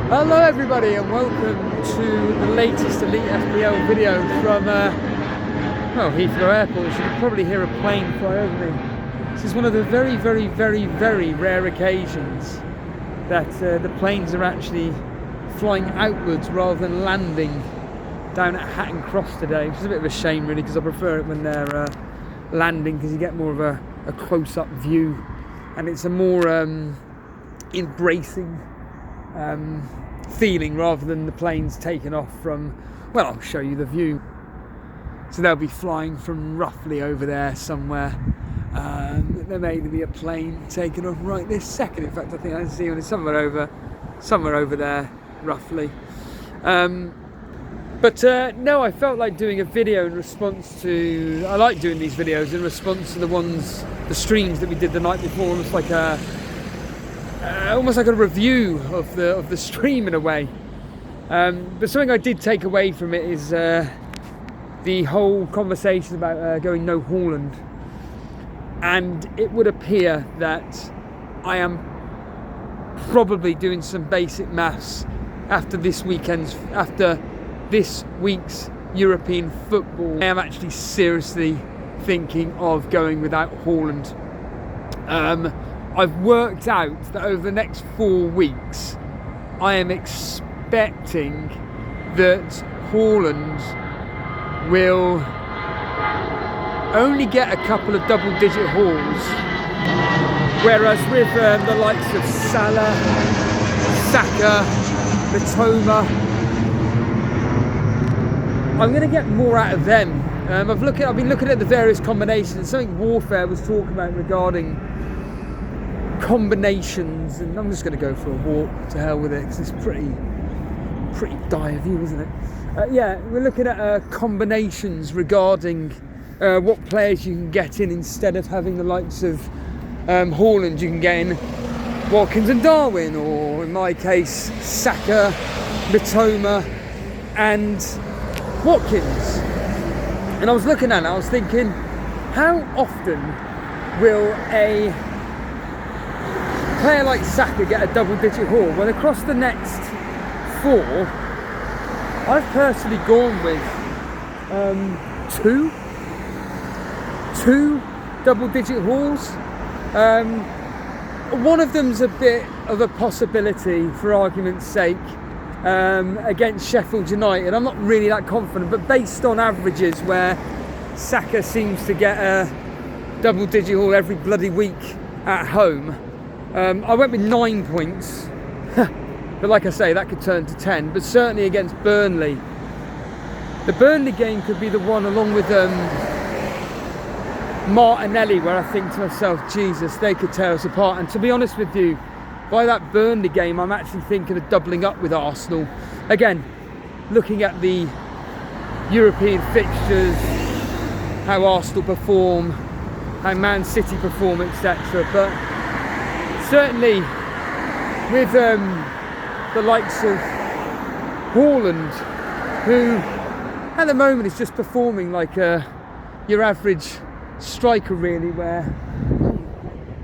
Hello everybody and welcome to the latest Elite FPL video from Heathrow Airport. As you can probably hear a plane fly over me. This is one of the very rare occasions that the planes are actually flying outwards rather than landing down at Hatton Cross today, which is a bit of a shame really, because I prefer it when they're landing, because you get more of a close-up view and it's a more embracing feeling rather than the planes taking off from, well, I'll show you the view. So they'll be flying from roughly over there somewhere. There may even be a plane taking off right this second. In fact, I think I see one somewhere over there roughly. No, I felt like doing a video in response to, I like doing these videos in response to the streams that we did the night before, almost like a review of the stream in a way. But something I did take away from it is the whole conversation about going no Haaland, and it would appear that I am probably doing some basic maths after this week's European football. I am actually seriously thinking of going without Haaland. I've worked out that over the next 4 weeks, I am expecting that Haaland will only get a couple of double-digit hauls, whereas with the likes of Salah, Saka, Mitoma, I'm going to get more out of them. I've been looking at the various combinations. Something Warfare was talking about regarding combinations, and I'm just going to go for a walk, to hell with it, because it's pretty dire view, isn't it? Yeah, we're looking at combinations regarding what players you can get in instead of having the likes of Haaland. You can get in Watkins and Darwin, or in my case Saka, Mitoma and Watkins. And I was looking at it, I was thinking, how often will a player like Saka get a double-digit haul? Well, across the next 4, I've personally gone with two double-digit hauls. One of them's a bit of a possibility, for argument's sake, against Sheffield United. I'm not really that confident, but based on averages where Saka seems to get a double-digit haul every bloody week at home, I went with 9 points. But like I say, that could turn to 10. But certainly against Burnley, the Burnley game could be the one, along with Martinelli, where I think to myself, Jesus, they could tear us apart. And to be honest with you, by that Burnley game, I'm actually thinking of doubling up with Arsenal. Again, looking at the European fixtures, how Arsenal perform, how Man City perform, etc. But certainly with the likes of Haaland, who at the moment is just performing like your average striker really, where, oh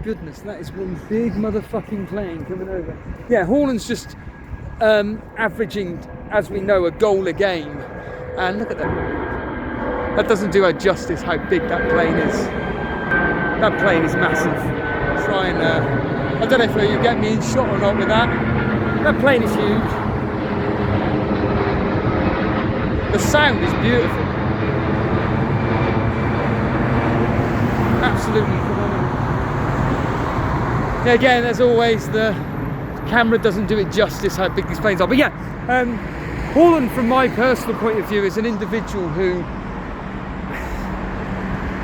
goodness, that is one big motherfucking plane coming over. Yeah, Haaland's just averaging, as we know, a goal a game. And look at that. That doesn't do her justice how big that plane is. That plane is massive. Try and I don't know if you get me in shot or not with that. That plane is huge. The sound is beautiful. Absolutely phenomenal. Yeah, again, as always, the camera doesn't do it justice how big these planes are. But yeah, Haaland, from my personal point of view, is an individual who,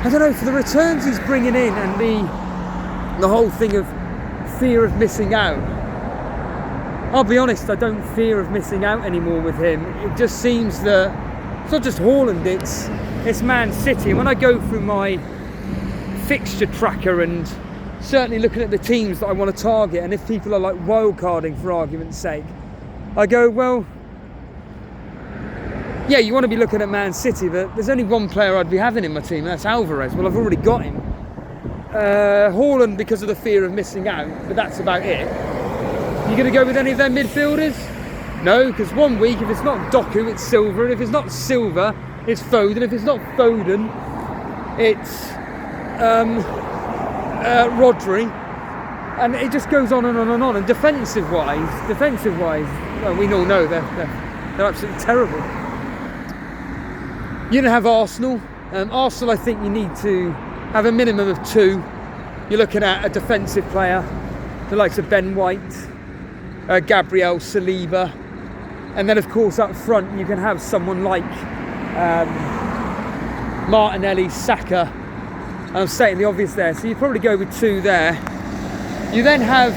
I don't know, for the returns he's bringing in and the whole thing of fear of missing out. I'll be honest, I don't fear of missing out anymore with him. It just seems that it's not just Haaland, it's Man City. And when I go through my fixture tracker and certainly looking at the teams that I want to target, and if people are like wildcarding for argument's sake, I go, well, yeah, you want to be looking at Man City, but there's only one player I'd be having in my team, and that's Alvarez. Well, I've already got him. Haaland because of the fear of missing out, but that's about it. You going to go with any of their midfielders? No, because one week, if it's not Doku, it's Silva, and if it's not Silva, it's Foden. If it's not Foden, it's Rodri, and it just goes on and on and on. And defensive-wise, well, we all know they're absolutely terrible. You don't have Arsenal. Arsenal, I think you need to have a minimum of 2. You're looking at a defensive player, the likes of Ben White, Gabriel, Saliba, and then of course up front you can have someone like Martinelli, Saka. I'm stating the obvious there, so you'd probably go with 2 there. You then have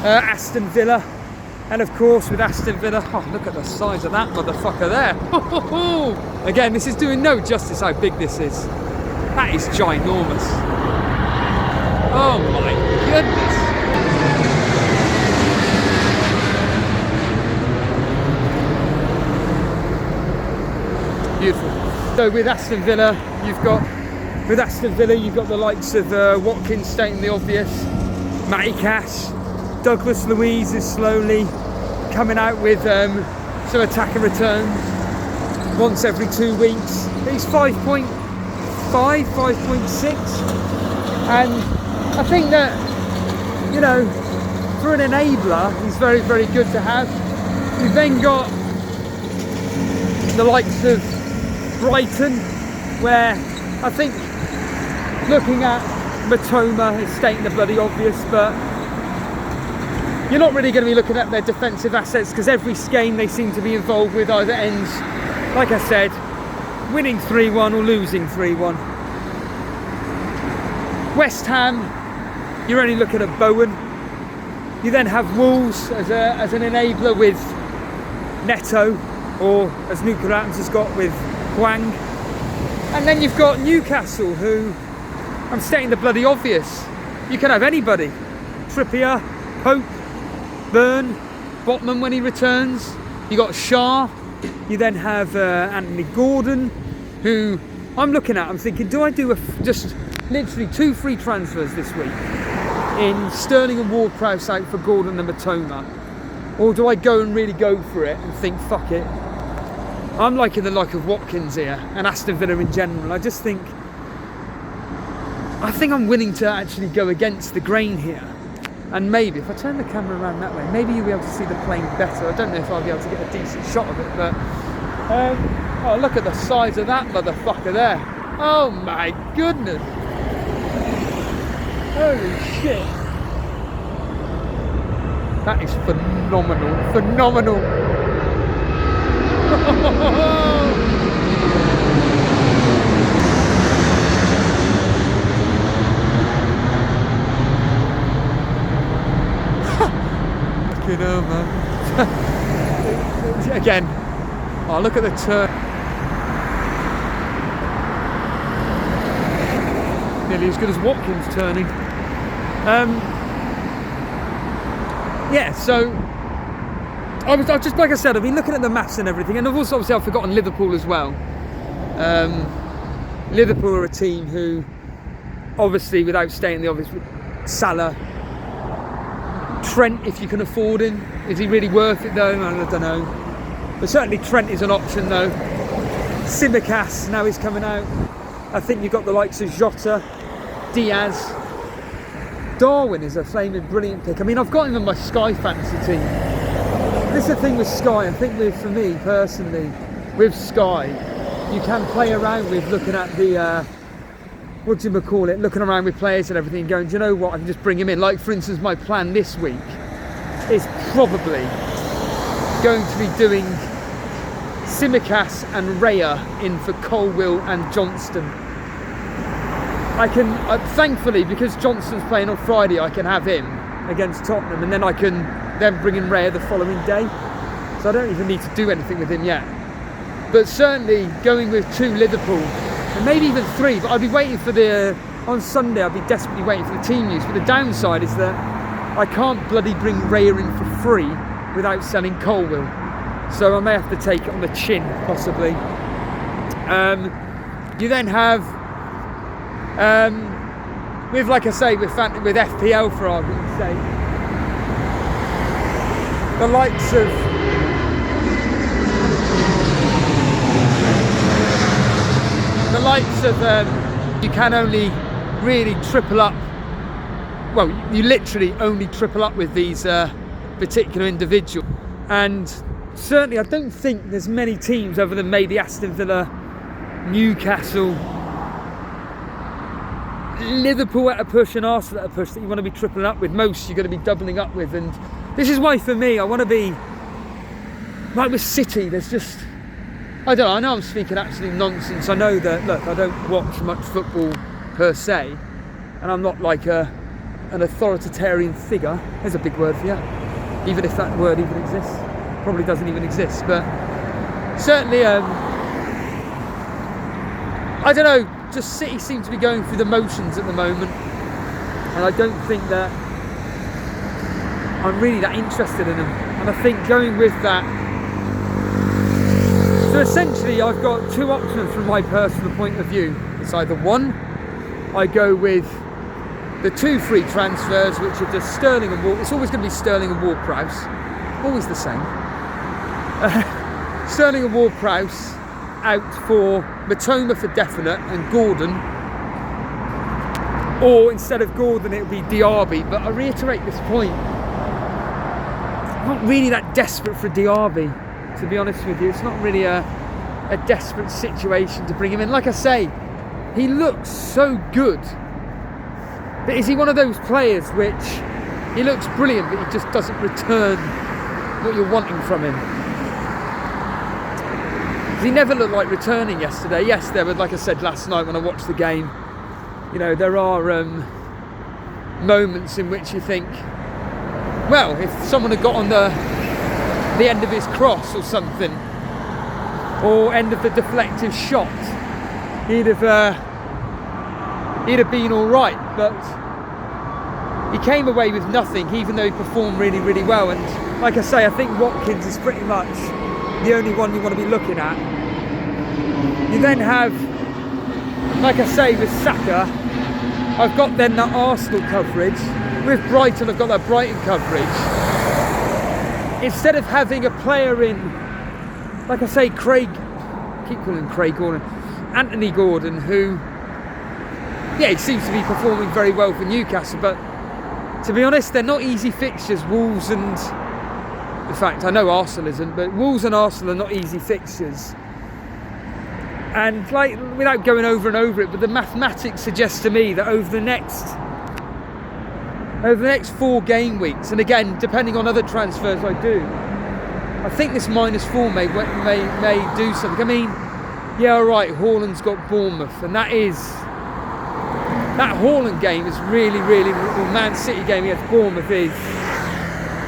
Aston Villa, and of course with Aston Villa, oh, look at the size of that motherfucker there. Again, this is doing no justice how big this is. That is ginormous. Oh my goodness. Beautiful. So with Aston Villa, you've got the likes of Watkins, stating the obvious, Matty Cash, Douglas Luiz is slowly coming out with some attacker returns once every 2 weeks. He's 5.5, 5.6, and I think that, you know, for an enabler, he's very, very good to have. You've then got the likes of Brighton, where I think looking at Matoma is stating the bloody obvious, but you're not really going to be looking at their defensive assets, because every game they seem to be involved with either ends, like I said, winning 3-1 or losing 3-1. West Ham, you're only looking at Bowen. You then have Wolves as an enabler with Neto, or as Nuka Adams has got with Hwang. And then you've got Newcastle, who, I'm stating the bloody obvious, you can have anybody. Trippier, Pope, Burn, Botman when he returns. You got Shah. You then have Anthony Gordon, who I'm looking at, I'm thinking, do I do just literally 2 free transfers this week in Sterling and Ward-Prowse out for Gordon and Matoma, or do I go and really go for it and think, fuck it? I'm liking the like of Watkins here and Aston Villa in general. I think I'm willing to actually go against the grain here. And maybe if I turn the camera around that way, maybe you'll be able to see the plane better. I don't know if I'll be able to get a decent shot of it, but oh, look at the size of that motherfucker there. Oh my goodness. Holy shit. That is phenomenal. Phenomenal. Fucking hell, man. Again. Oh, look at the turn. Nearly as good as Watkins turning. Yeah, so I was just, like I said, I've been looking at the maths and everything, and I've also obviously I've forgotten Liverpool as well. Liverpool are a team who, obviously, without stating the obvious, Salah, Trent, if you can afford him, is he really worth it though? I don't know, but certainly Trent is an option though. Tsimikas, now he's coming out. I think you've got the likes of Jota, Diaz. Darwin is a flaming brilliant pick. I mean, I've got him in my Sky fantasy team. This is the thing with Sky, I think for me personally, with Sky, you can play around with looking at the, looking around with players and everything, going, do you know what, I can just bring him in. Like, for instance, my plan this week is probably going to be doing Tsimikas and Raya in for Colwill and Johnston. I can, thankfully, because Johnston's playing on Friday, I can have him against Tottenham, and then I can then bring in Raya the following day. So I don't even need to do anything with him yet. But certainly going with 2 Liverpool, and maybe even 3, but I'd be waiting for on Sunday, I'd be desperately waiting for the team use. But the downside is that I can't bloody bring Raya in for free without selling Colwill. So I may have to take it on the chin, possibly. You then have, like I say, with FPL for argument's sake, the likes of the likes of, you can only really triple up, well, you literally only triple up with these particular individuals. And certainly I don't think there's many teams other than maybe Aston Villa, Newcastle, Liverpool at a push and Arsenal at a push that you want to be tripling up with. Most you're going to be doubling up with. And this is why for me I want to be like with City. There's just, I don't know, I know I'm speaking absolute nonsense. I know that, look, I don't watch much football per se, and I'm not like an authoritarian figure. There's a big word for you, even if that word even exists. Probably doesn't even exist, but certainly I don't know, just City seem to be going through the motions at the moment, and I don't think that I'm really that interested in them. And I think going with that, so essentially I've got two options from my personal point of view. It's either one, I go with the 2 free transfers, which are just Sterling and Ward. It's always going to be Sterling and Ward-Prowse, always the same. Sterling and Ward-Prowse out for Matoma for definite, and Gordon, or instead of Gordon it would be Diaby. But I reiterate this point, I'm not really that desperate for Diaby, to be honest with you. It's not really a desperate situation to bring him in. Like I say, he looks so good, but is he one of those players which he looks brilliant but he just doesn't return what you're wanting from him? He never looked like returning yesterday. Yes, there were, like I said last night when I watched the game, you know, there are moments in which you think, well, if someone had got on the end of his cross or something, or end of the deflective shot, he'd have been all right. But he came away with nothing, even though he performed really, really well. And like I say, I think Watkins is pretty much the only one you want to be looking at. You then have, like I say, with Saka, I've got then that Arsenal coverage. With Brighton, I've got that Brighton coverage. Instead of having a player in, like I say, keep calling him Craig Gordon, Anthony Gordon, who, yeah, he seems to be performing very well for Newcastle, but to be honest, they're not easy fixtures. Wolves and, in fact, I know Arsenal isn't, but Wolves and Arsenal are not easy fixtures. And like, without going over and over it, but the mathematics suggests to me that over the next 4 game weeks, and again, depending on other transfers I do, I think this -4 may do something. I mean, yeah, all right, Haaland's got Bournemouth, and that Haaland game is really, really, well, Man City game against Bournemouth is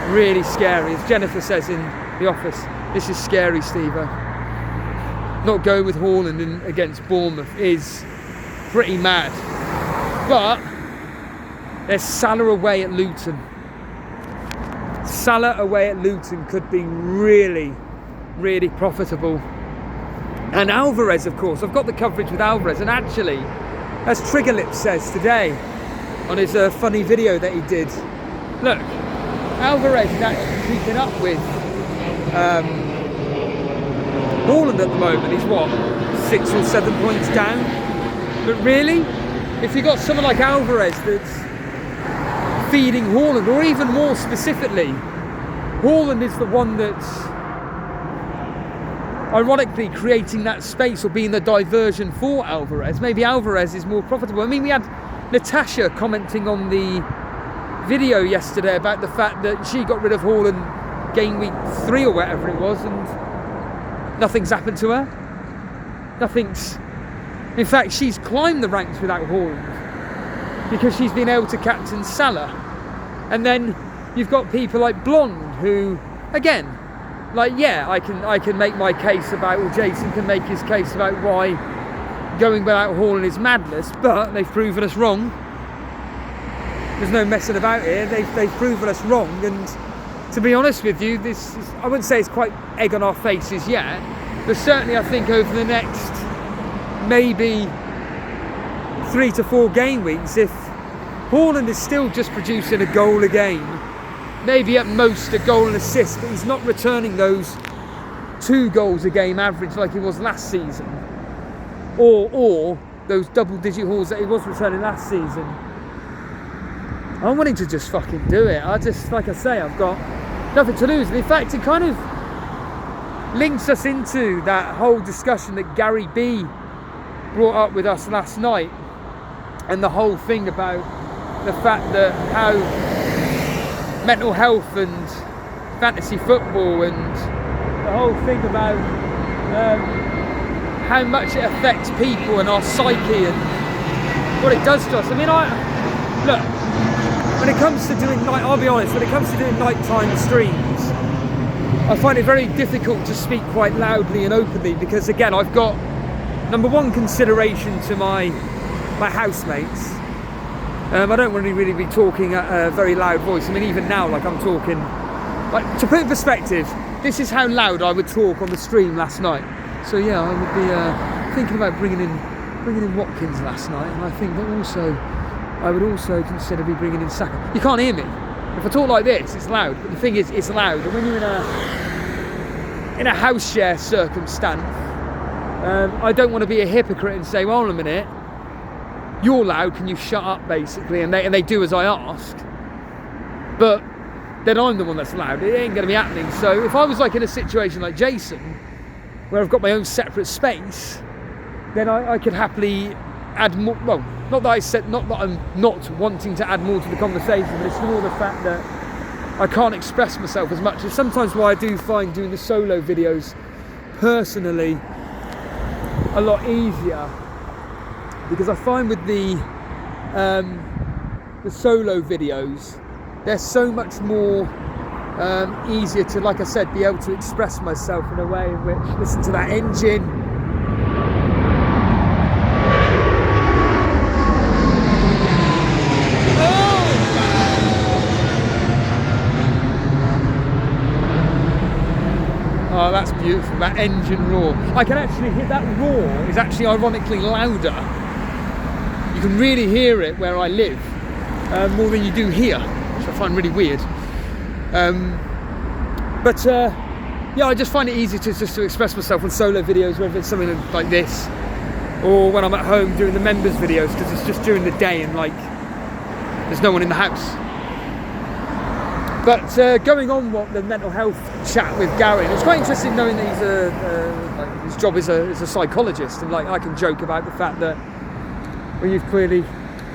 really scary. As Jennifer says in the office, this is scary, Steve. Not going with Haaland against Bournemouth is pretty mad. But there's Salah away at Luton. Salah away at Luton could be really, really profitable. And Alvarez, of course, I've got the coverage with Alvarez, and actually, as Triggerlip says today on his funny video that he did, look, Alvarez is actually keeping up with Haaland at the moment. He's what, 6 or 7 points down? But really, if you've got someone like Alvarez that's feeding Haaland, or even more specifically, Haaland is the one that's ironically creating that space or being the diversion for Alvarez. Maybe Alvarez is more profitable. I mean, we had Natasha commenting on the video yesterday about the fact that she got rid of Haaland game week 3 or whatever it was, and nothing's happened to her. Nothing's... In fact, she's climbed the ranks without Haaland because she's been able to captain Salah. And then you've got people like Blonde who, again, like, yeah, I can make my case about, or Jason can make his case about why going without Haaland is madness, but they've proven us wrong. There's no messing about here. They've proven us wrong, and to be honest with you, this is, I wouldn't say it's quite egg on our faces yet, but certainly I think over the next maybe 3 to 4 game weeks, if Haaland is still just producing a goal a game, maybe at most a goal and assist, but he's not returning those 2 goals a game average like he was last season, or those double-digit hauls that he was returning last season. I'm wanting to just fucking do it. Like I say, I've got nothing to lose. And in fact, it kind of links us into that whole discussion that Gary B brought up with us last night, and the whole thing about the fact that how mental health and fantasy football and the whole thing about how much it affects people and our psyche and what it does to us. I mean, look, when it comes to doing I'll be honest, when it comes to doing nighttime streams, I find it very difficult to speak quite loudly and openly, because again, I've got, number one, consideration to my housemates. I don't really be talking at a very loud voice. I mean, even now, like I'm talking, like, to put in perspective, this is how loud I would talk on the stream last night. So yeah, I would be thinking about bringing in Watkins last night, and I think that I would also consider bringing in Saka. You can't hear me. If I talk like this, it's loud. But the thing is, it's loud. And when you're in a house share circumstance, I don't want to be a hypocrite and say, well, hold on a minute, you're loud, can you shut up, basically? And they do as I ask. But then I'm the one that's loud. It ain't going to be happening. So if I was like in a situation like Jason, where I've got my own separate space, then I could happily add more. Well, not that I'm not wanting to add more to the conversation, but it's more the fact that I can't express myself as much. And sometimes why I do find doing the solo videos personally a lot easier, because I find with the solo videos, they're so much more easier to, like I said, be able to express myself in a way in which, listen to that engine. Oh, that's beautiful, that engine roar. I can actually hear that roar is actually ironically louder. You can really hear it where I live, more than you do here, which I find really weird. Yeah, I just find it easy to express myself on solo videos, whether it's something like this, or when I'm at home doing the members videos, because it's just during the day and like there's no one in the house. But going on what the mental health chat with Gary, it's quite interesting knowing that he's like, his job is a psychologist, and like I can joke about the fact that, well, you've clearly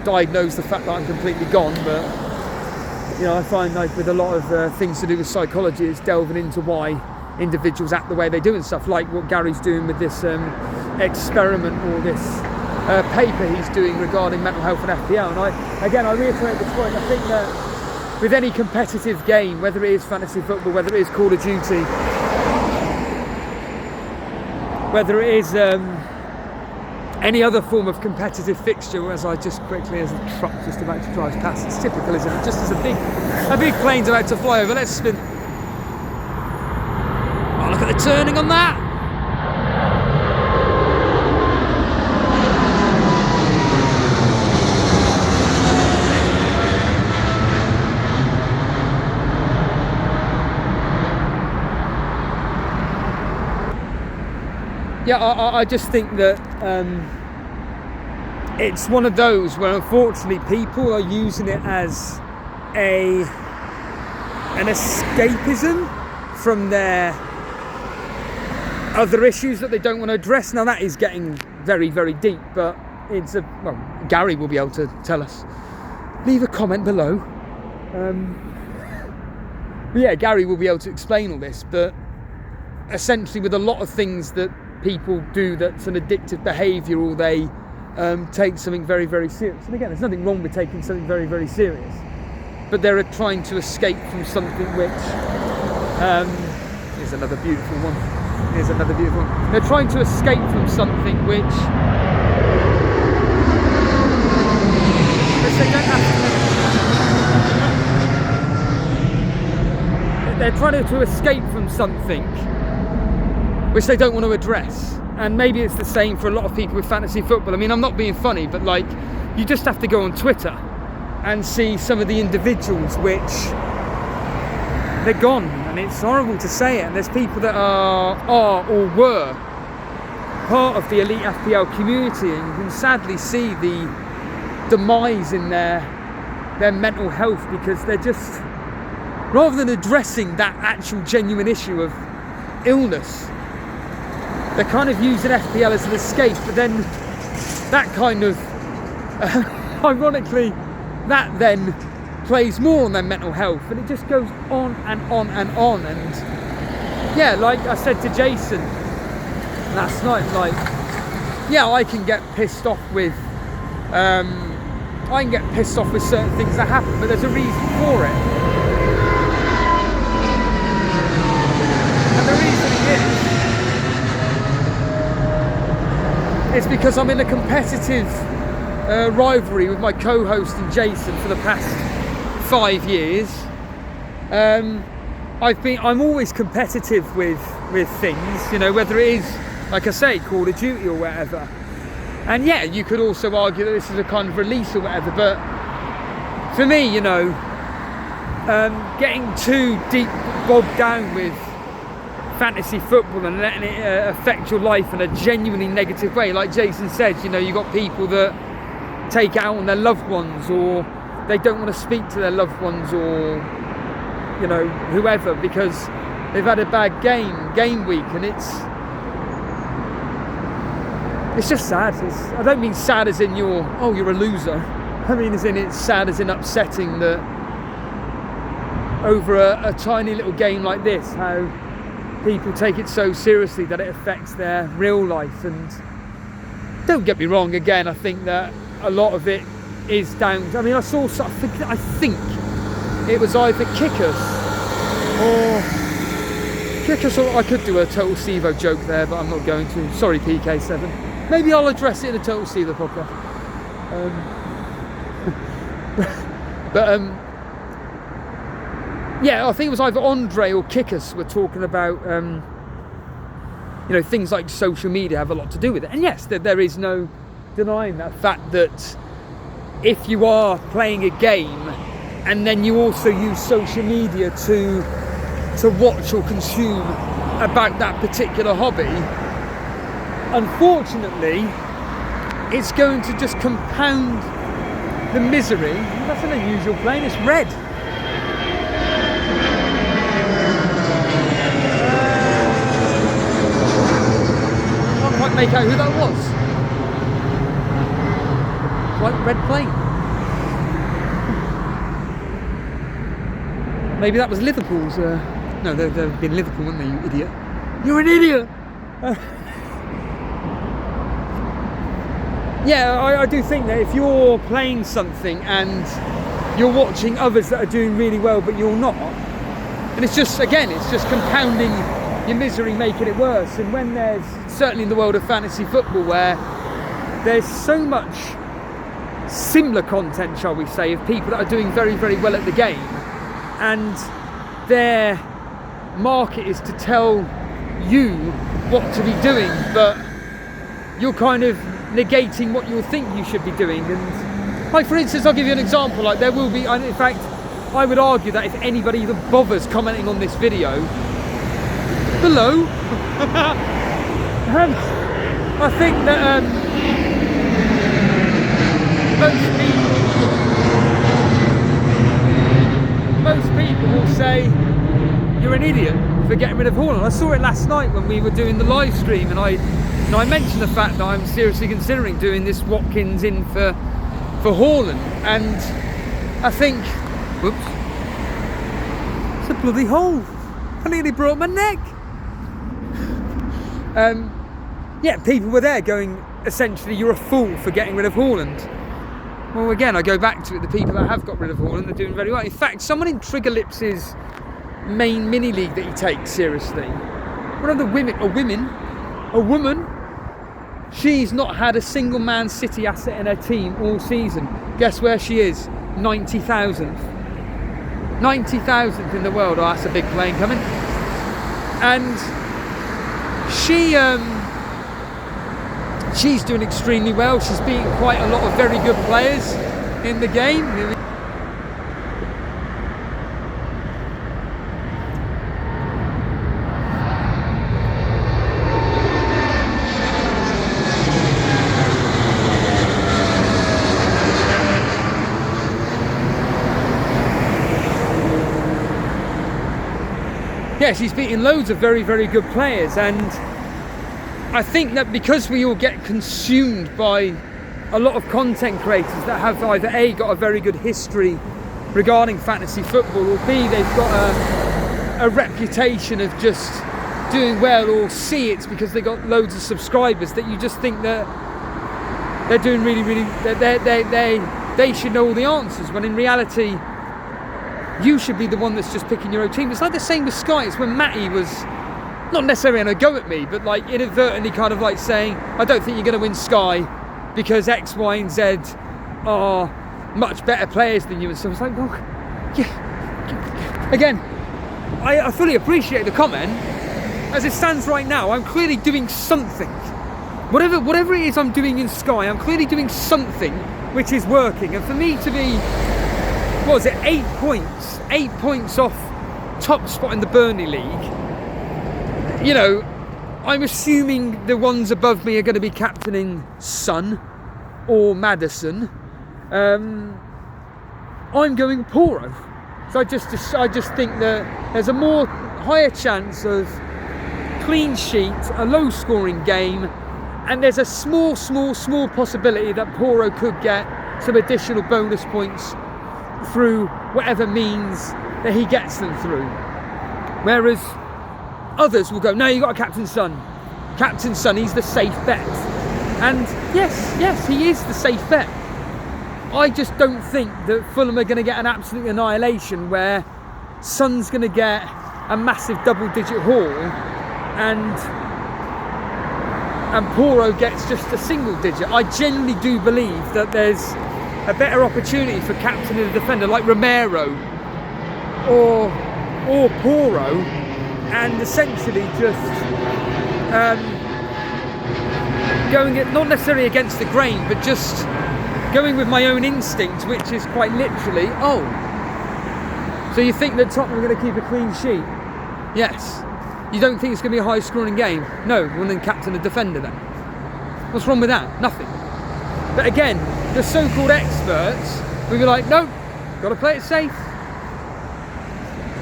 diagnosed the fact that I'm completely gone, but you know, I find like with a lot of things to do with psychology, it's delving into why individuals act the way they do and stuff, like what Gary's doing with this experiment or this paper he's doing regarding mental health and FPL. And I reiterate this point. I think that with any competitive game, whether it is fantasy football, whether it is Call of Duty, whether it is any other form of competitive fixture, as I just quickly, as a truck just about to drive past, it's typical, isn't it? Just as a big plane's about to fly over, let's spin. Oh, look at the turning on that! Yeah, I just think that it's one of those where unfortunately people are using it as an escapism from their other issues that they don't want to address. Now that is getting very, very deep, but well, Gary will be able to tell us. Leave a comment below. But yeah, Gary will be able to explain all this, but essentially with a lot of things that people do that's an addictive behaviour, or they take something very, very serious. And again, there's nothing wrong with taking something very, very serious, but they're trying to escape from something which here's another beautiful one. Here's another beautiful one. They're trying to escape from something which they don't have to. They're trying to escape from something which they don't want to address. And maybe it's the same for a lot of people with fantasy football. I mean, I'm not being funny, but like, you just have to go on Twitter and see some of the individuals which they're gone, and it's horrible to say it, and there's people that are or were part of the elite FPL community, and you can sadly see the demise in their mental health, because they're just, rather than addressing that actual genuine issue of illness, they're kind of using FPL as an escape. But then that kind of ironically, that then plays more on their mental health, and it just goes on and on and on. And yeah, like I said to Jason last night, like, yeah, I can get pissed off with certain things that happen, but there's a reason for it. And the reason is because I'm in a competitive rivalry with my co-host and Jason for the past 5 years. I'm always competitive with things, you know, whether it is, like I say, Call of Duty or whatever. And yeah, you could also argue that this is a kind of release or whatever, but for me, you know, getting too deep bogged down with fantasy football and letting it affect your life in a genuinely negative way, like Jason said, you know, you got people that take it out on their loved ones, or they don't want to speak to their loved ones, or, you know, whoever, because they've had a bad game week, and it's just sad. I don't mean sad as in you're a loser. I mean as in it's sad as in upsetting that over a tiny little game like this, how people take it so seriously that it affects their real life. And don't get me wrong, again, I think that a lot of it is down. I mean, I think it was either Kickers, or I could do a Total Sevo joke there, but I'm not going to. Sorry, PK7. Maybe I'll address it in a Total Sevo podcast. Yeah, I think it was either Andre or Kickers were talking about, you know, things like social media have a lot to do with it. And yes, there is no denying that fact that if you are playing a game and then you also use social media to watch or consume about that particular hobby, unfortunately, it's going to just compound the misery. That's an unusual plane, it's red. I can't quite make out who that was. White red plane. Maybe that was Liverpool's. No, they've been Liverpool, wouldn't they, you idiot? You're an idiot! Yeah, I do think that if you're playing something and you're watching others that are doing really well but you're not, and it's just compounding your misery, making it worse. And when there's, certainly in the world of fantasy football, where there's so much similar content, shall we say, of people that are doing very, very well at the game, and their market is to tell you what to be doing, but you're kind of negating what you think you should be doing. And like, for instance, I'll give you an example. Like, there will be, in fact, I would argue that if anybody even bothers commenting on this video below, I think that most people will say you're an idiot for getting rid of Haaland. I saw it last night when we were doing the live stream, and I mentioned the fact that I'm seriously considering doing this Watkins in for Haaland, and I think, whoops, it's a bloody hole. I nearly broke my neck. Yeah, people were there going, essentially, you're a fool for getting rid of Haaland. Well, again, I go back to it, the people that have got rid of Haaland are doing very well. In fact, someone in Triggerlips's main mini league that he takes seriously, one of the a woman, she's not had a single Man City asset in her team all season. Guess where she is? 90,000th. 90,000th in the world. Oh, that's a big plane coming. And she's doing extremely well. She's beating quite a lot of very good players in the game. yes, he's beaten loads of very, very good players, and I think that because we all get consumed by a lot of content creators that have either A, got a very good history regarding fantasy football, or B, they've got a reputation of just doing well, or C, it's because they got loads of subscribers, that you just think that they're doing really, really, they should know all the answers, when in reality you should be the one that's just picking your own team. It's like the same with Sky. It's when Matty was not necessarily going to go at me, but like inadvertently kind of like saying, I don't think you're going to win Sky because X, Y and Z are much better players than you. And so it's like, well, yeah. Again, I fully appreciate the comment. As it stands right now, I'm clearly doing something. Whatever it is I'm doing in Sky, I'm clearly doing something which is working. And for me to be, what was it, 8 points off top spot in the Burnley League, you know, I'm assuming the ones above me are going to be captaining Son or Maddison. I'm going Poro. So I just think that there's a more higher chance of clean sheet, a low scoring game, and there's a small possibility that Poro could get some additional bonus points through whatever means that he gets them through. Whereas others will go, no, you got to captain Son. Captain Son, he's the safe bet. And yes, he is the safe bet. I just don't think that Fulham are going to get an absolute annihilation where Son's going to get a massive double-digit haul and Poro gets just a single digit. I genuinely do believe that there's a better opportunity for captaining a defender like Romero or Poro, and essentially just going it not necessarily against the grain, but just going with my own instinct, which is quite literally, so you think that Tottenham are going to keep a clean sheet? Yes. You don't think it's going to be a high scoring game? No. Well, then captain a defender then. What's wrong with that? Nothing. But again, the so-called experts will be like, no, got to play it safe.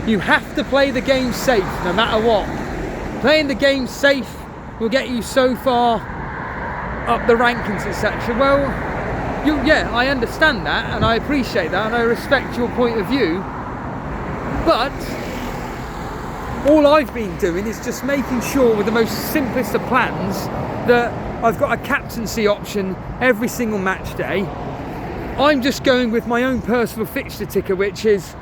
You have to play the game safe no matter what. Playing the game safe will get you so far up the rankings, etc. Well, I understand that, and I appreciate that, and I respect your point of view. But all I've been doing is just making sure with the most simplest of plans that I've got a captaincy option every single match day. I'm just going with my own personal fixture ticker, which is,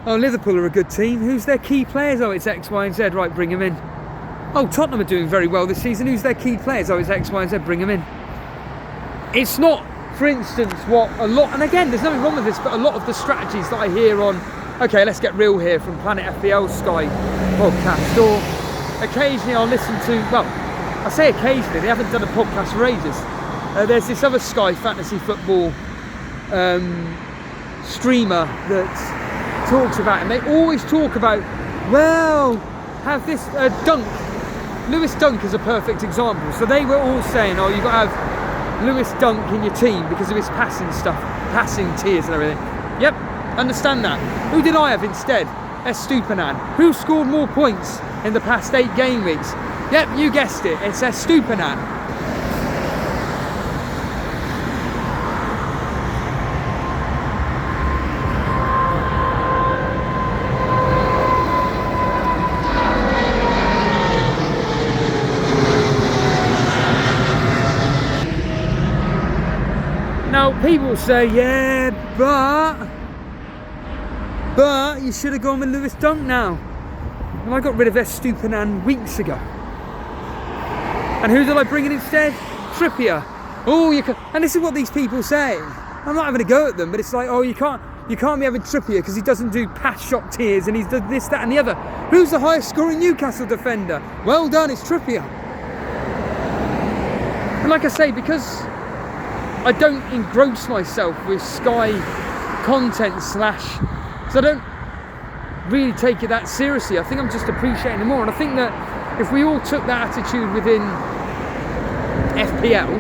Liverpool are a good team. Who's their key players? It's X, Y and Z. Right, bring them in. Tottenham are doing very well this season. Who's their key players? It's X, Y and Z. Bring them in. It's not, for instance, what a lot, and again, there's nothing wrong with this, but a lot of the strategies that I hear on, okay, let's get real here, from Planet FPL Sky podcast, or occasionally I'll listen to, I say occasionally, they haven't done a podcast for ages. There's this other Sky fantasy football streamer that talks about it, and they always talk about, have this Dunk. Lewis Dunk is a perfect example. So they were all saying, you've got to have Lewis Dunk in your team because of his passing stuff, passing tiers and everything. Yep, understand that. Who did I have instead? Estupinan. Who scored more points in the past 8 game weeks? Yep, you guessed it, it's Estupinan. Now, people say, but you should have gone with Lewis Dunk now. Well, I got rid of Estupinan weeks ago. And who did I bring in instead? Trippier. And this is what these people say. I'm not having a go at them, but it's like, you can't be having Trippier because he doesn't do pass shot tiers and he's done this, that and the other. Who's the highest scoring Newcastle defender? Well done, it's Trippier. And like I say, because I don't engross myself with Sky content / so I don't really take it that seriously. I think I'm just appreciating it more, and I think that if we all took that attitude within FPL,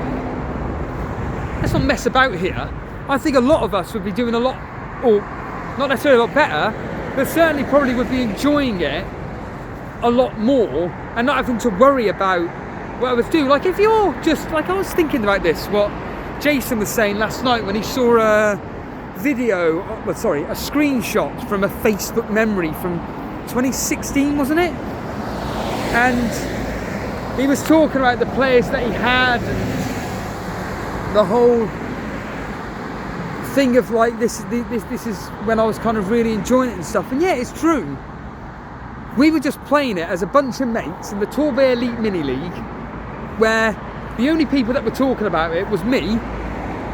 let's not mess about here, I think a lot of us would be doing a lot, or not necessarily a lot better, but certainly probably would be enjoying it a lot more and not having to worry about what I was doing. Like if you're just like, I was thinking about this, what Jason was saying last night when he saw a screenshot from a Facebook memory from 2016, wasn't it? And he was talking about the players that he had and the whole thing of like this is when I was kind of really enjoying it and stuff. And yeah, it's true. We were just playing it as a bunch of mates in the Torbay Elite Mini League, where the only people that were talking about it was me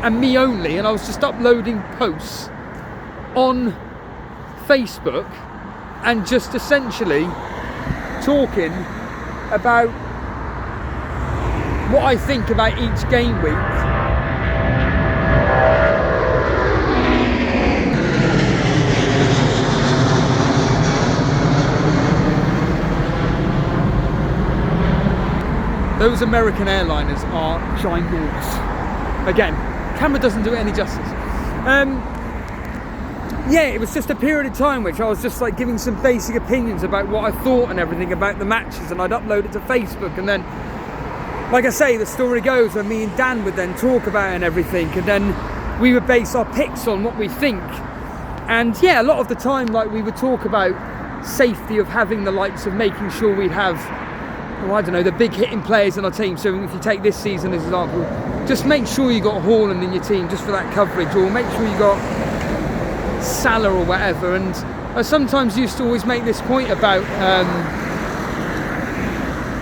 and me only, and I was just uploading posts on Facebook and just essentially talking about what I think about each game week. Those American airliners are ginormous. Again, camera doesn't do it any justice. Yeah, it was just a period of time which I was just like giving some basic opinions about what I thought and everything about the matches, and I'd upload it to Facebook, and then, like I say, the story goes where me and Dan would then talk about it and everything, and then we would base our picks on what we think. And yeah, a lot of the time, like, we would talk about safety of having the likes of making sure we'd have, oh, I don't know, the big hitting players in our team. So if you take this season as an example, just make sure you got Haaland in your team just for that coverage, or make sure you got Salah or whatever. And I sometimes used to always make this point about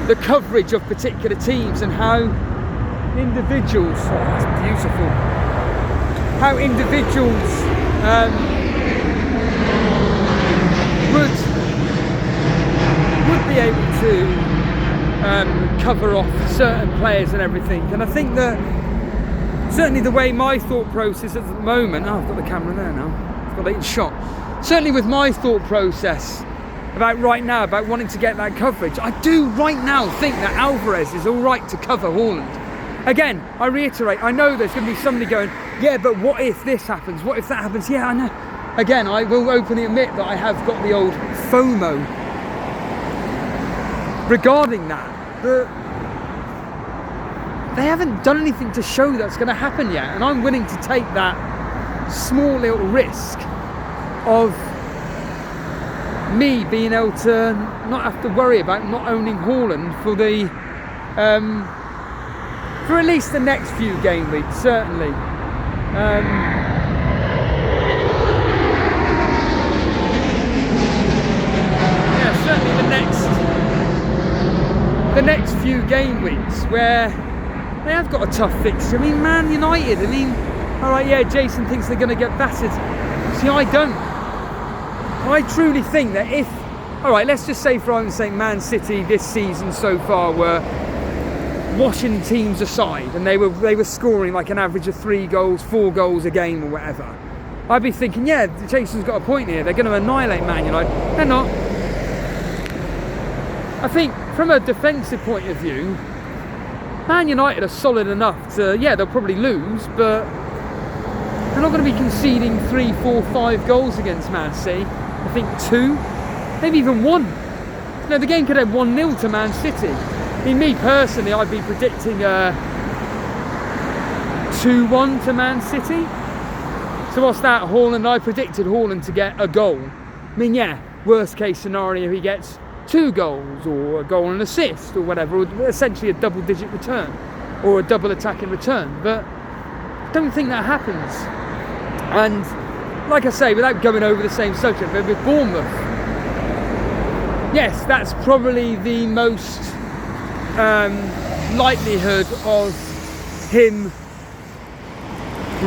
the coverage of particular teams and how individuals, oh, that's beautiful, how individuals would be able to cover off certain players and everything. And I think that certainly the way my thought process at the moment, I've got the camera there now, I've got it in shot. Certainly with my thought process about right now, about wanting to get that coverage, I do right now think that Alvarez is all right to cover Haaland. Again, I reiterate, I know there's going to be somebody going, yeah, but what if this happens? What if that happens? Yeah, I know. Again, I will openly admit that I have got the old FOMO regarding that. But they haven't done anything to show that's going to happen yet. And I'm willing to take that small little risk of me being able to not have to worry about not owning Haaland for the for at least the next few game weeks, certainly. Yeah, certainly the next few game weeks where they have got a tough fixture. I mean, Man United, all right, yeah, Jason thinks they're going to get battered. See, I don't. I truly think that if, all right, let's just say for argument's sake, Man City this season so far were washing teams aside and they were scoring like an average of 3 goals, 4 goals a game or whatever, I'd be thinking, yeah, Jason's got a point here. They're going to annihilate Man United. They're not. I think from a defensive point of view, Man United are solid enough to, yeah, they'll probably lose, but they're not going to be conceding 3, 4, 5 goals against Man City. I think 2, maybe even 1. You know, the game could have 1-0 to Man City. I mean, me personally, I'd be predicting 2-1 to Man City. So what's that? Haaland, I predicted Haaland to get a goal. I mean, yeah, worst case scenario, he gets 2 goals or a goal and an assist or whatever, or essentially a double-digit return or a double attacking return. But I don't think that happens. And like I say, without going over the same subject, but with Bournemouth, yes, that's probably the most likelihood of him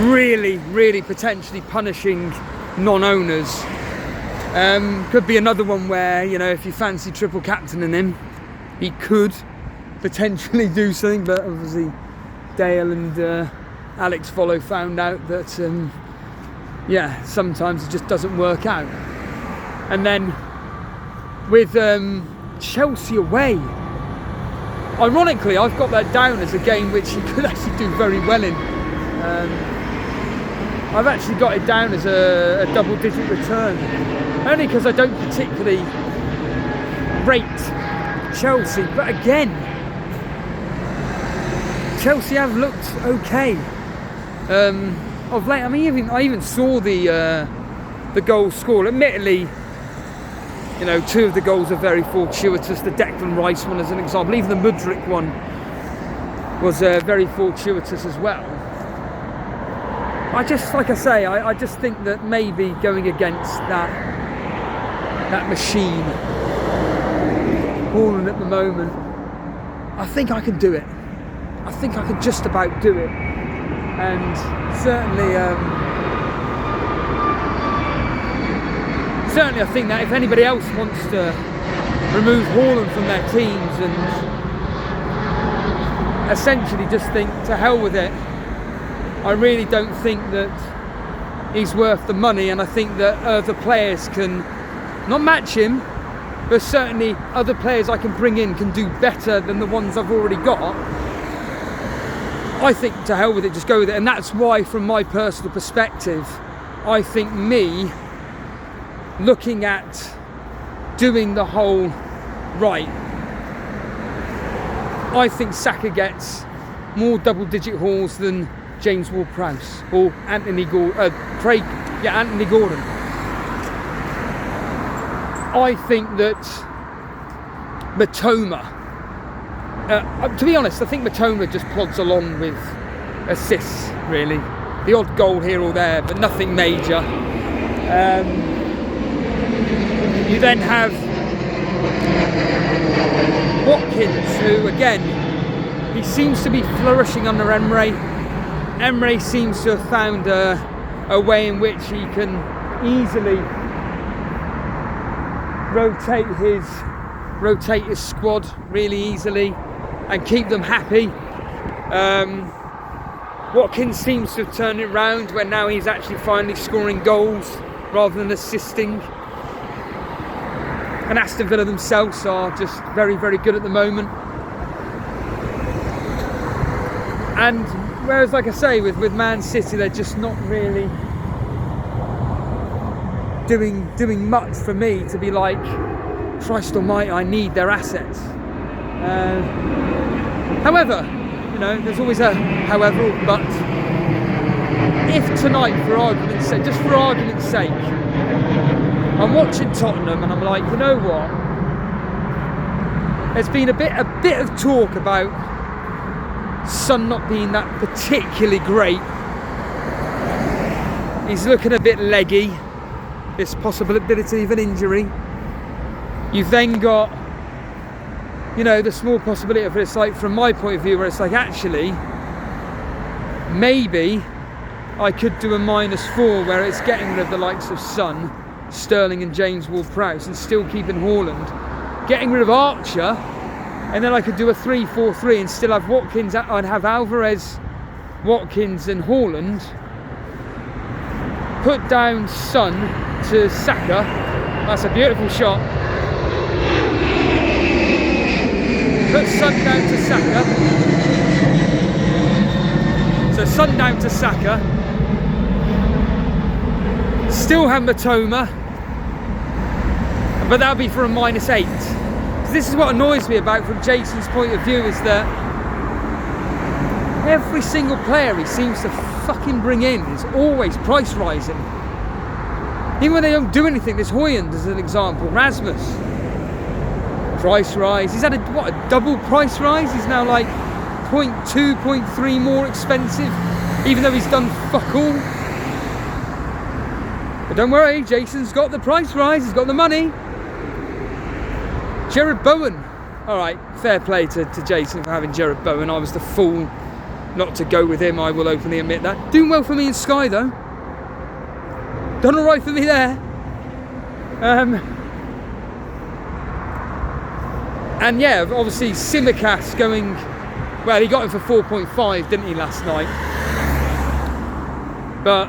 really potentially punishing non-owners. Could be another one where, you know, if you fancy triple captaining him, he could potentially do something, but obviously Dale and Alex Follow found out that yeah, sometimes it just doesn't work out. And then with Chelsea away, ironically, I've got that down as a game which he could actually do very well in. I've actually got it down as a double-digit return, only because I don't particularly rate Chelsea, but again, Chelsea have looked okay of late. I mean, I even saw the goals scored. Admittedly, you know, 2 of the goals are very fortuitous. The Declan Rice one, as an example, even the Mudryk one was very fortuitous as well. I just, like I say, I just think that maybe going against that machine, Haaland at the moment, I think I can do it. I think I can just about do it. And certainly I think that if anybody else wants to remove Haaland from their teams and essentially just think to hell with it, I really don't think that he's worth the money, and I think that other players can not match him, but certainly other players I can bring in can do better than the ones I've already got. I think to hell with it, just go with it. And that's why, from my personal perspective, I think me looking at doing the whole right, I think Saka gets more double-digit hauls than James Ward-Prowse or Anthony Gordon. Anthony Gordon. I think that Matoma, to be honest, I think Matoma just plods along with assists, really. The odd goal here or there, but nothing major. You then have Watkins, who, again, he seems to be flourishing under Emery. Emery seems to have found a way in which he can easily rotate his squad really easily and keep them happy. Watkins seems to have turned it around, where now he's actually finally scoring goals rather than assisting. And Aston Villa themselves are just very, very good at the moment. And whereas, like I say, with Man City, they're just not really doing much for me to be like, Christ almighty, I need their assets. However, you know, there's always a however or but. If tonight, for argument's sake, just for argument's sake, I'm watching Tottenham and I'm like, you know what? There's been a bit of talk about Son not being that particularly great. He's looking a bit leggy. There's possibility of an injury. You've then got, you know, the small possibility of, it's like, from my point of view, where it's like, actually, maybe I could do a -4 where it's getting rid of the likes of Son, Sterling and James Ward-Prowse and still keeping Haaland, getting rid of Archer, and then I could do a 3-4-3 and still have Watkins. I'd have Alvarez, Watkins and Haaland, put down Son to Saka. That's a beautiful shot. Put Son down to Saka. So Son down to Saka. Still have Matoma, but that'll be for a -8. So this is what annoys me about, from Jason's point of view, is that every single player he seems to fucking bring in is always price rising. Even when they don't do anything, there's Højlund as an example, Rasmus, price rise. He's had a double price rise. He's now like 0.2, 0.3 more expensive, even though he's done fuck all. But don't worry, Jason's got the price rise, he's got the money. Jared Bowen. Alright, fair play to Jason for having Jared Bowen. I was the fool not to go with him, I will openly admit that. Doing well for me in Sky though. Done alright for me there. And yeah, obviously Tsimikas going, well, he got him for 4.5, didn't he, last night? But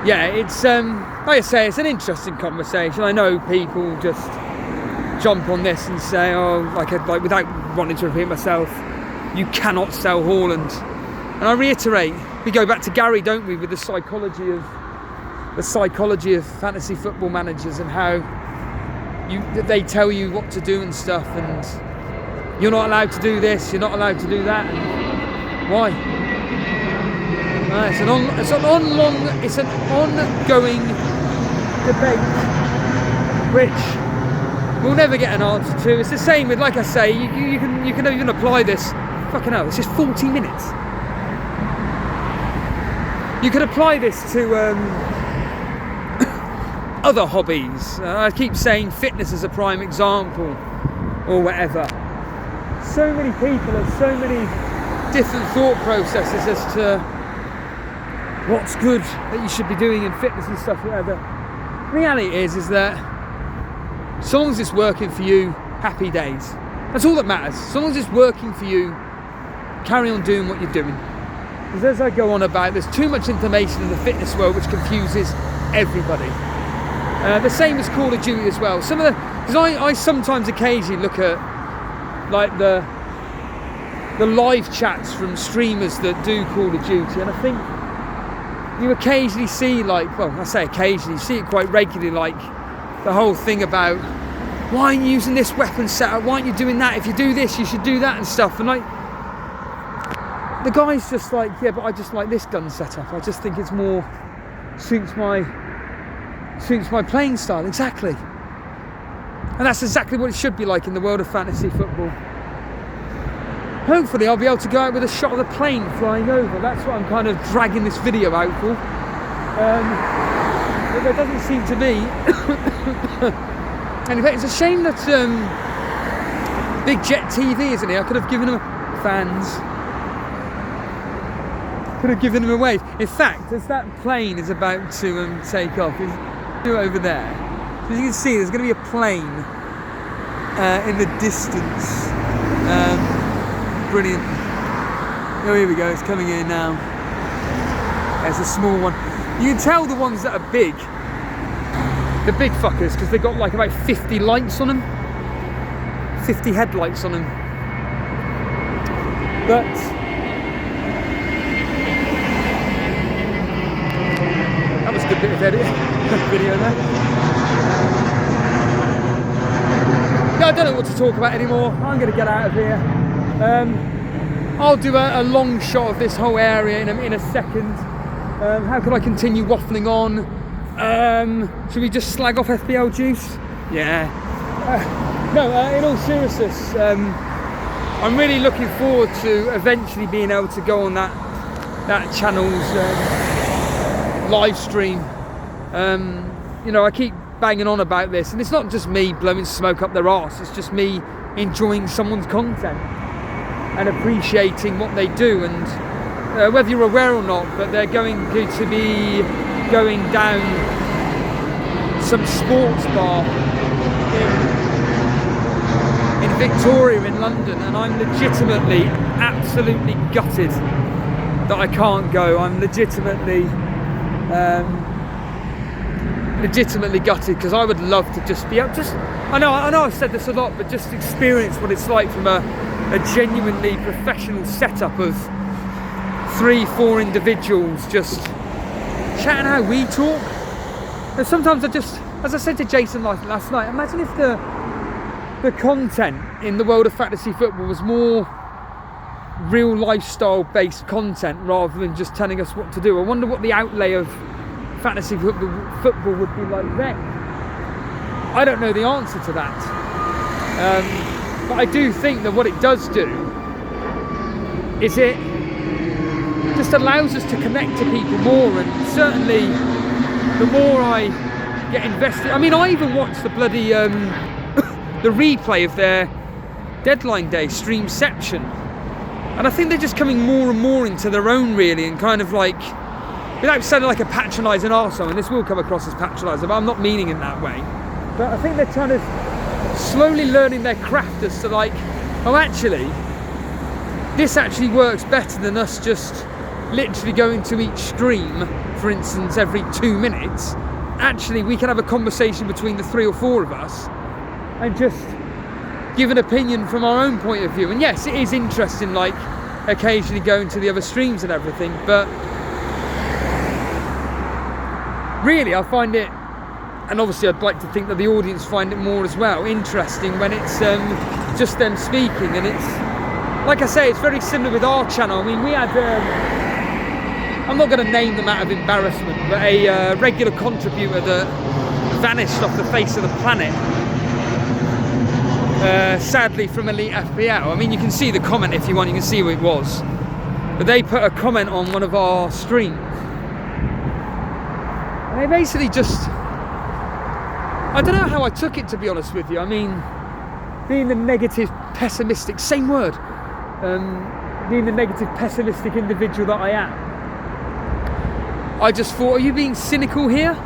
yeah, it's like I say, it's an interesting conversation. I know people just jump on this and say, oh, like without wanting to repeat myself, you cannot sell Haaland. And I reiterate, we go back to Gary, don't we, with the psychology of fantasy football managers and how they tell you what to do and stuff, and you're not allowed to do this, you're not allowed to do that. And why? It's an ongoing debate which we'll never get an answer to. It's the same with, like I say, you can even apply this. Fucking hell, it's just 40 minutes. You could apply this to other hobbies. I keep saying fitness is a prime example, or whatever. So many people have so many different thought processes as to what's good that you should be doing in fitness and stuff, whatever. The reality is that so long as it's working for you, happy days. That's all that matters. So long as it's working for you, carry on doing what you're doing. Because as I go on about, there's too much information in the fitness world which confuses everybody. The same as Call of Duty as well. Because I sometimes occasionally look at like the live chats from streamers that do Call of Duty, and I think you occasionally see, like, well, I say occasionally, you see it quite regularly, like the whole thing about why aren't you using this weapon setup, why aren't you doing that, if you do this you should do that and stuff, and like the guy's just like, yeah, but I just like this gun setup, I just think it's more suits my playing style. Exactly. And that's exactly what it should be like in the world of fantasy football. Hopefully I'll be able to go out with a shot of the plane flying over. That's what I'm kind of dragging this video out for. But there doesn't seem to be. And in fact, it's a shame that Big Jet TV isn't here. I could have given them fans. Could have given them a wave. In fact, as that plane is about to take off, is over there. So as you can see, there's going to be a plane in the distance. Brilliant. Oh, here we go. It's coming in now. There's a small one. You can tell the ones that are big, the big fuckers, because they've got like about 50 lights on them, 50 headlights on them. But that was a good bit of edit video there. No, I don't know what to talk about anymore. I'm going to get out of here. I'll do a long shot of this whole area in a second. How could I continue waffling on? Should we just slag off FPL juice? Yeah. No, in all seriousness, I'm really looking forward to eventually being able to go on that channel's live stream. You know, I keep banging on about this, and it's not just me blowing smoke up their arse, it's just me enjoying someone's content and appreciating what they do, and whether you're aware or not, but they're going to be going down some sports bar in Victoria in London, and I'm legitimately, absolutely gutted that I can't go. I'm legitimately gutted, because I would love to just be able, I know I've said this a lot, but just experience what it's like from a genuinely professional setup of 3-4 individuals just chatting how we talk. And sometimes I just, as I said to Jason last night, imagine if the content in the world of fantasy football was more real lifestyle based content rather than just telling us what to do. I wonder what the outlay of fantasy football would be like then. I don't know the answer to that, but I do think that what it does do is it just allows us to connect to people more, and certainly the more I get invested, I mean, I even watched the bloody the replay of their deadline day streamception, and I think they're just coming more and more into their own, really, and kind of like, without sounding like a patronising arsehole, and this will come across as patronising, but I'm not meaning in that way, but I think they're kind of slowly learning their craft as to like, oh, actually this actually works better than us just literally going to each stream, for instance, every 2 minutes. Actually, we can have a conversation between the 3 or 4 of us and just give an opinion from our own point of view. And yes, it is interesting, like occasionally going to the other streams and everything, but really I find it and obviously I'd like to think that the audience find it more as well interesting when it's just them speaking. And it's, like I say, it's very similar with our channel. I mean, we had, I'm not going to name them out of embarrassment, but a regular contributor that vanished off the face of the planet, sadly, from Elite FPL. I mean, you can see the comment if you want, you can see who it was. But they put a comment on one of our streams. And they basically just, I don't know how I took it, to be honest with you. I mean, being the negative, pessimistic, same word, being the negative, pessimistic individual that I am, I just thought, are you being cynical here?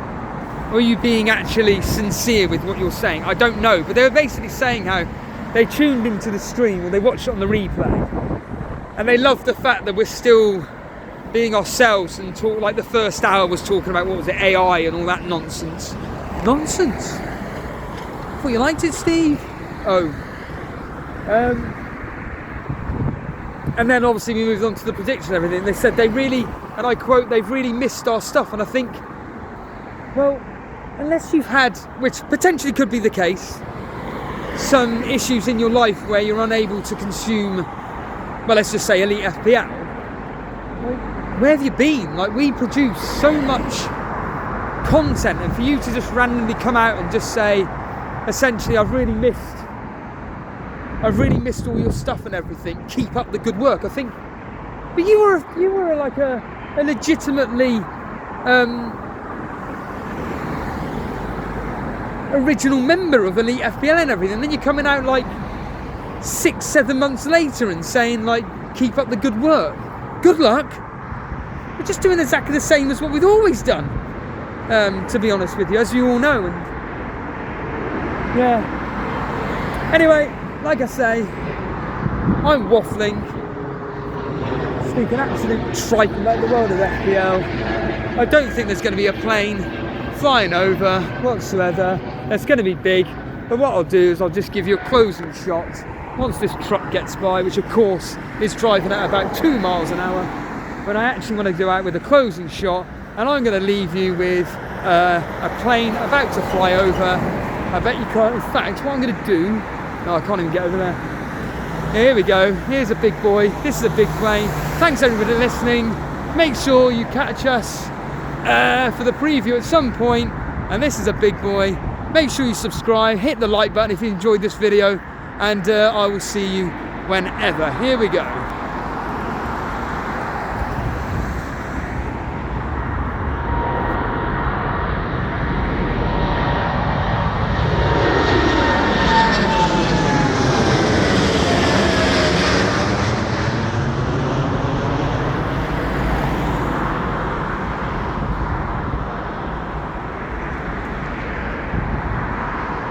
Or are you being actually sincere with what you're saying? I don't know, but they were basically saying how they tuned into the stream or they watched it on the replay, and they loved the fact that we're still being ourselves and talk, like the first hour was talking about, what was it, AI and all that nonsense. Nonsense? I thought you liked it, Steve. Oh. And then obviously we moved on to the prediction and everything. They said they really, and I quote, they've really missed our stuff. And I think, well, unless you've had, which potentially could be the case, some issues in your life where you're unable to consume, well, let's just say Elite FPL, like, where have you been? Like, we produce so much content, and for you to just randomly come out and just say, essentially, I've really missed all your stuff and everything, keep up the good work. I think, but you were like a legitimately original member of Elite FPL and everything, and then you're coming out like 6-7 months later and saying, like, keep up the good work. Good luck. We're just doing exactly the same as what we've always done, to be honest with you, as you all know. And yeah, anyway, like I say, I'm waffling, speaking absolute tripe about the world of FPL. I don't think there's going to be a plane flying over whatsoever. It's going to be big, but what I'll do is I'll just give you a closing shot once this truck gets by, which of course is driving at about 2 miles an hour. But I actually want to go out with a closing shot, and I'm going to leave you with a plane about to fly over. I bet you can't. In fact, what I'm going to do, no, I can't even get over there. Here we go. Here's a big boy. This is a big plane. Thanks everybody for listening. Make sure you catch us for the preview at some point. And this is a big boy. Make sure you subscribe, hit the like button if you enjoyed this video, and I will see you whenever. Here we go.